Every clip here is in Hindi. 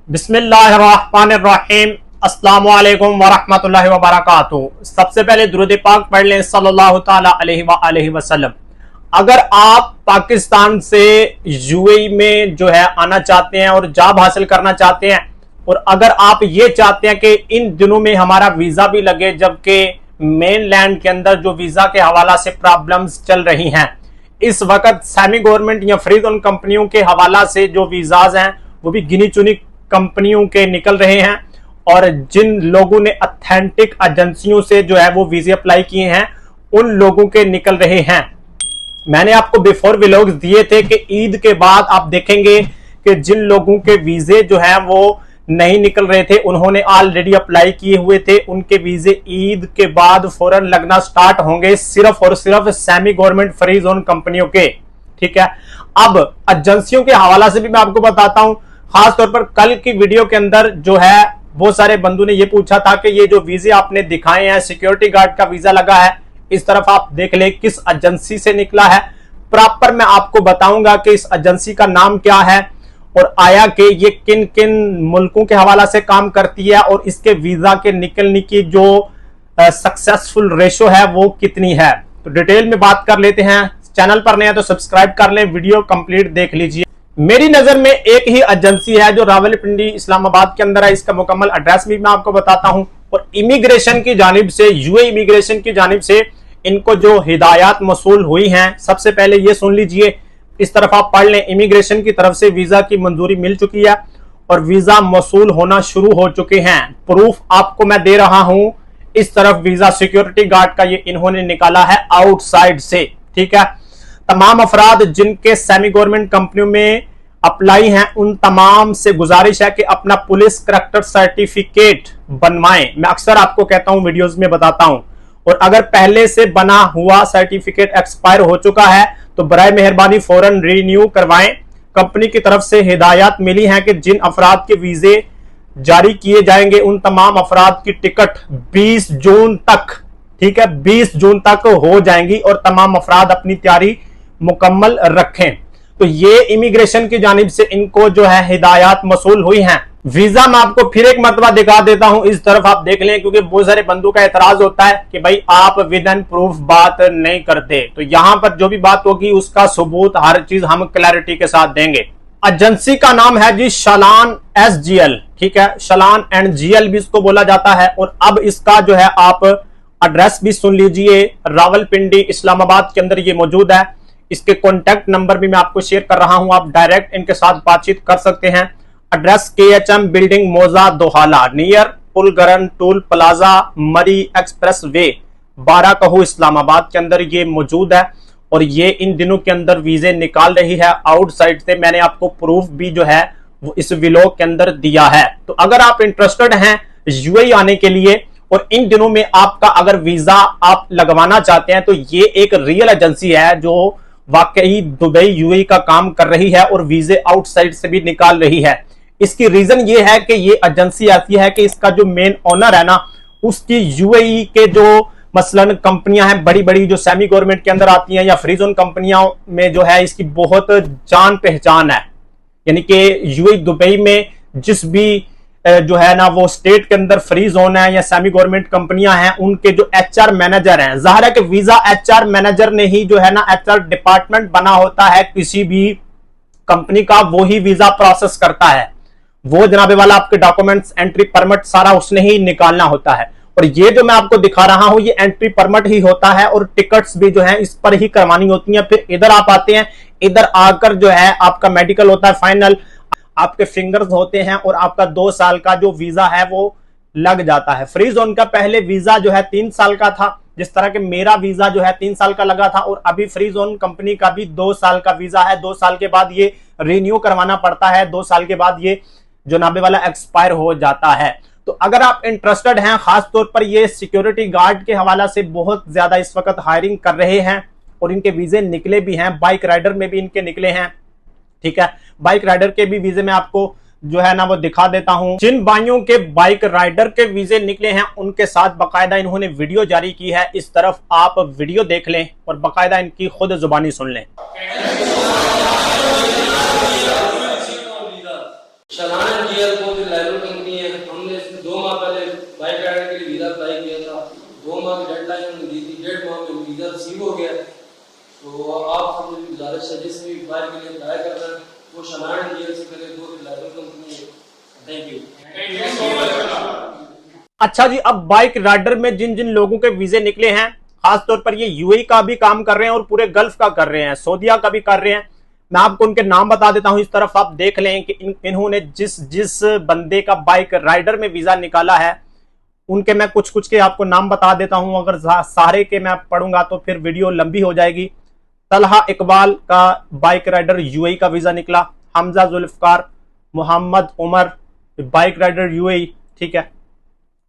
बिस्मिल्लाहिर्रहमानिर्रहीम। अस्सलामु अलैकुम वरहमतुल्लाहि वबरकातुहू। सबसे पहले दुरूद पाक पढ़ लें सल्लल्लाहु ताला अलैहि वसल्लम। अगर आप पाकिस्तान से यूएई में जो है आना चाहते हैं और जॉब हासिल करना चाहते हैं, और अगर आप ये चाहते हैं कि इन दिनों में हमारा वीजा भी लगे, जबकि मेन लैंड के अंदर जो वीजा के हवाला से प्रॉब्लम्स चल रही हैं, इस वक्त सेमी गवर्नमेंट या फ्री जोन कंपनियों के हवाला से जो वीजाज हैं वो भी गिनी चुनी कंपनियों के निकल रहे हैं, और जिन लोगों ने ऑथेंटिक एजेंसियों से जो है वो वीजे अप्लाई किए हैं उन लोगों के निकल रहे हैं। मैंने आपको बिफोर व्लॉग्स दिए थे कि ईद के बाद आप देखेंगे कि जिन लोगों के वीजे जो है वो नहीं निकल रहे थे, उन्होंने ऑलरेडी अप्लाई किए हुए थे, उनके वीजे ईद के बाद फौरन लगना स्टार्ट होंगे, सिर्फ और सिर्फ सेमी गवर्नमेंट फ्री जोन कंपनियों के। ठीक है, अब एजेंसियों के हवाला से भी मैं आपको बताता हूं। खास तौर पर कल की वीडियो के अंदर जो है बहुत सारे बंदों ने ये पूछा था कि ये जो वीजे आपने दिखाए हैं, सिक्योरिटी गार्ड का वीजा लगा है, इस तरफ आप देख ले किस एजेंसी से निकला है। प्रॉपर मैं आपको बताऊंगा कि इस एजेंसी का नाम क्या है और आया कि ये किन किन मुल्कों के हवाला से काम करती है, और इसके वीजा के निकलने की जो सक्सेसफुल रेशो है वो कितनी है। तो डिटेल में बात कर लेते हैं। चैनल पर नए हैं तो सब्सक्राइब कर लें, वीडियो कंप्लीट देख लीजिए। मेरी नजर में एक ही एजेंसी है जो रावलपिंडी इस्लामाबाद के अंदर है। इसका मुकम्मल एड्रेस भी मैं आपको बताता हूं, और इमिग्रेशन की जानिब से, यूए इमिग्रेशन की जानिब से इनको जो हिदायत मसूल हुई हैं, सबसे पहले ये सुन लीजिए, इस तरफ आप पढ़ लें। इमिग्रेशन की तरफ से वीजा की मंजूरी मिल चुकी है और वीजा मसूल होना शुरू हो चुके हैं। प्रूफ आपको मैं दे रहा हूं। इस तरफ वीजा सिक्योरिटी गार्ड का ये इन्होंने निकाला है आउटसाइड से। ठीक है, तमाम अफराद जिनके सेमी गवर्नमेंट कंपनियों में अप्लाई हैं, उन तमाम से गुजारिश है कि अपना पुलिस करैक्टर सर्टिफिकेट बनवाएं। मैं अक्सर आपको कहता हूं, वीडियोस में बताता हूं, और अगर पहले से बना हुआ सर्टिफिकेट एक्सपायर हो चुका है तो बराए मेहरबानी फौरन रिन्यू करवाएं। कंपनी की तरफ से हिदायत मिली है कि जिन अफराद के वीजे जारी किए जाएंगे उन तमाम अफराद की टिकट 20 जून तक, ठीक है, 20 जून तक हो जाएंगी, और तमाम अफराद अपनी तैयारी मुकम्मल रखें। तो ये इमिग्रेशन की जानिब से इनको जो है हिदायत मसूल हुई हैं। वीजा मैं आपको फिर एक मरतबा दिखा देता हूं, इस तरफ आप देख लें, क्योंकि बहुत सारे बंदों का एतराज होता है कि भाई आप विद एंड प्रूफ बात नहीं करते। तो यहां पर जो भी बात होगी उसका सबूत, हर चीज हम क्लैरिटी के साथ देंगे। एजेंसी का नाम है जी शलान SGL। ठीक है, शलान एंड GL भी इसको बोला जाता है। और अब इसका जो है आप एड्रेस भी सुन लीजिए, रावलपिंडी इस्लामाबाद के अंदर ये मौजूद है। इसके कॉन्टैक्ट नंबर भी मैं आपको शेयर कर रहा हूं, आप डायरेक्ट इनके साथ बातचीत कर सकते हैं। एड्रेस KHM बिल्डिंग मोजा दोहाला, नियर पुलगरन टूल प्लाजा मरी एक्सप्रेस वे, 12 कहू इस्लामाबाद के अंदर ये मौजूद है। और ये इन दिनों के अंदर वीजे निकाल रही है आउटसाइड से। मैंने आपको प्रूफ भी जो है वो इस व्लॉग के अंदर दिया है। तो अगर आप इंटरेस्टेड हैं यूएई आने के लिए और इन दिनों में आपका अगर वीजा आप लगवाना चाहते हैं, तो ये एक रियल एजेंसी है जो वाकई दुबई यूएई का काम कर रही है और वीजे आउटसाइड से भी निकाल रही है। इसकी रीजन ये है कि ये एजेंसी ऐसी है कि इसका जो मेन ओनर है ना, उसकी यूएई के जो मसलन कंपनियां हैं बड़ी बड़ी जो सेमी गवर्नमेंट के अंदर आती हैं या फ्री जोन कंपनियों में जो है इसकी बहुत जान पहचान है। यानी कि यूएई दुबई में जिस भी जो है ना वो स्टेट के अंदर फ्री जोन है या सेमी गवर्नमेंट कंपनियां हैं, उनके जो HR मैनेजर हैं, जाहिर है कि वीजा HR मैनेजर ने ही जो है ना HR डिपार्टमेंट बना होता है किसी भी कंपनी का, वो ही वीजा प्रोसेस करता है। वो जनाबे वाला आपके डॉक्यूमेंट्स, एंट्री परमिट सारा उसने ही निकालना होता है। और ये जो मैं आपको दिखा रहा हूं ये एंट्री परमिट ही होता है, और टिकट्स भी जो है इस पर ही करवानी होती हैं। फिर इधर आप आते हैं, इधर आकर जो है आपका मेडिकल होता है फाइनल, आपके फिंगर्स होते हैं, और आपका 2 साल का जो वीजा है वो लग जाता है। फ्री जोन का पहले वीजा जो है 3 साल का था, जिस तरह के मेरा वीजा जो है 3 साल का लगा था, और अभी फ्री जोन कंपनी का भी 2 साल का वीजा है। 2 साल के बाद ये रिन्यू करवाना पड़ता है, 2 साल के बाद ये जो नाबे वाला एक्सपायर हो जाता है। तो अगर आप इंटरेस्टेड हैं, खास तौर पर ये सिक्योरिटी गार्ड के हवाला से बहुत ज्यादा इस वक्त हायरिंग कर रहे हैं, और इनके वीजे निकले भी हैं, बाइक राइडर में भी इनके निकले हैं। ठीक है, बाइक राइडर के भी वीजे मैं आपको जो है ना वो दिखा देता हूं। जिन भाइयों के बाइक राइडर के वीजे निकले हैं उनके साथ बाकायदा इन्होंने वीडियो जारी की है। इस तरफ आप वीडियो देख लें और बाकायदा इनकी खुद जुबानी सुन लें। शलान GL को रिलायबल कंपनी है। हमने इसमें 2 माह पहले बाइक राइडर के लिए वीज़ा अप्लाई किया था। 2 माह की डेडलाइन हमने दी थी, 1.5 माह में वीज़ा रिसीव हो गया। तो आप सब मेरी गुजारिश है जिस भी बाइक के लिए अप्लाई कर रहे हैं वो शनान इंडिया से करें, वो रिलायबल कंपनी है। Thank you. अच्छा जी, अब बाइक राइडर में जिन जिन लोगों के वीजे निकले हैं, खासतौर पर ये यूएई का भी काम कर रहे हैं और पूरे गल्फ का कर रहे हैं, सऊदीया का भी कर रहे हैं। मैं आपको उनके नाम बता देता हूं, इस तरफ आप देख लें कि इन्होंने जिस जिस बंदे का बाइक राइडर में वीजा निकाला है उनके मैं कुछ कुछ के आपको नाम बता देता हूं। अगर सारे के मैं पढ़ूंगा तो फिर वीडियो लंबी हो जाएगी। तलहा इकबाल का बाइक राइडर यूएई का वीजा निकला। Hamza Zulfiqar, Mohammad Umar bike rider UAE, ठीक है।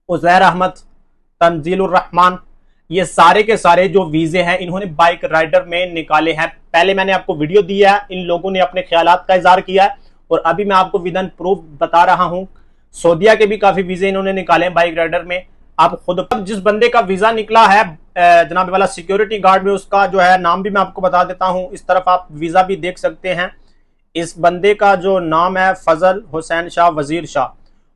उजैर अहमद, तंजीलुर रहमान, ये सारे के सारे जो वीजे हैं इन्होंने बाइक राइडर में निकाले हैं। पहले मैंने आपको वीडियो दिया है, इन लोगों ने अपने ख्यालात का इजहार किया है और अभी मैं आपको विद इन प्रूफ बता रहा हूं। सऊदीया के भी काफी वीजे इन्होंने निकाले हैं बाइक राइडर में। आप खुद जिस बंदे का वीजा निकला है जनाब वाला सिक्योरिटी गार्ड में, उसका जो है नाम भी मैं आपको बता देता हूं। इस तरफ आप वीजा भी देख सकते हैं। इस बंदे का जो नाम है फजल हुसैन शाह वजीर शाह,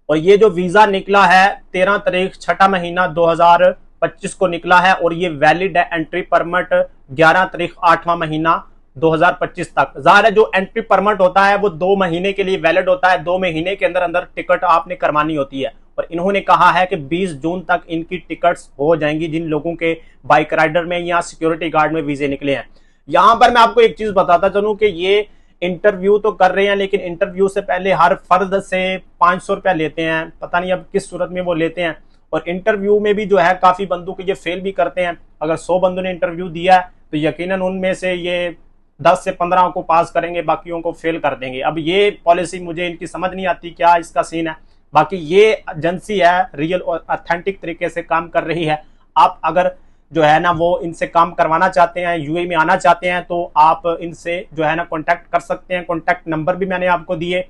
और ये जो वीजा निकला है 13 तारीख 6 महीना 2025 को निकला है और ये वैलिड है एंट्री परमिट 11 तारीख 8वां महीना 2025 तक। जाहिर है जो एंट्री परमिट होता है वो 2 महीने के लिए वैलिड होता है। 2 महीने के अंदर अंदर टिकट आपने करवानी होती है और इन्होंने कहा है कि 20 जून तक इनकी टिकट्स हो जाएंगी जिन लोगों के बाइक राइडर में या सिक्योरिटी गार्ड में वीजे निकले हैं। यहां पर मैं आपको एक चीज बताता चलूं कि ये इंटरव्यू तो कर रहे हैं लेकिन इंटरव्यू से पहले हर फर्द से 500 रुपया लेते हैं, पता नहीं अब किस सूरत में वो लेते हैं। और इंटरव्यू में भी जो है काफी बंदों को ये फेल भी करते हैं। अगर 100 बंदों ने इंटरव्यू दिया है तो यकीनन उनमें से ये 10 से 15 को पास करेंगे, बाकियों को फेल कर देंगे। अब ये पॉलिसी मुझे इनकी समझ नहीं आती क्या इसका सीन है। बाकी ये एजेंसी है रियल और ऑथेंटिक तरीके से काम कर रही है। आप अगर जो है ना वो इनसे काम करवाना चाहते हैं, यूएई में आना चाहते हैं, तो आप इनसे जो है ना कांटेक्ट कर सकते हैं। कांटेक्ट नंबर भी मैंने आपको दिए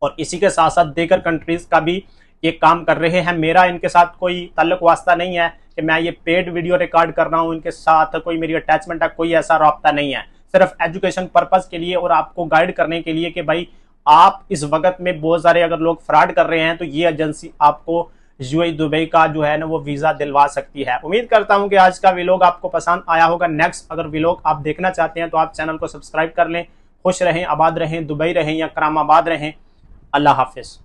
और इसी के साथ साथ देकर कंट्रीज का भी ये काम कर रहे हैं। मेरा इनके साथ कोई ताल्लुक वास्ता नहीं है कि मैं ये पेड वीडियो रिकॉर्ड कर रहा हूँ, इनके साथ कोई मेरी अटैचमेंट है, कोई ऐसा राब्ता नहीं है। सिर्फ एजुकेशन पर्पज के लिए और आपको गाइड करने के लिए कि भाई आप इस वक्त में बहुत सारे अगर लोग फ्रॉड कर रहे हैं तो ये एजेंसी आपको यूएई दुबई का जो है ना वो वीजा दिलवा सकती है। उम्मीद करता हूं कि आज का व्लॉग आपको पसंद आया होगा। नेक्स्ट अगर व्लॉग आप देखना चाहते हैं तो आप चैनल को सब्सक्राइब कर लें। खुश रहें, आबाद रहें, दुबई रहें या करामाबाद रहें। अल्लाह हाफिज।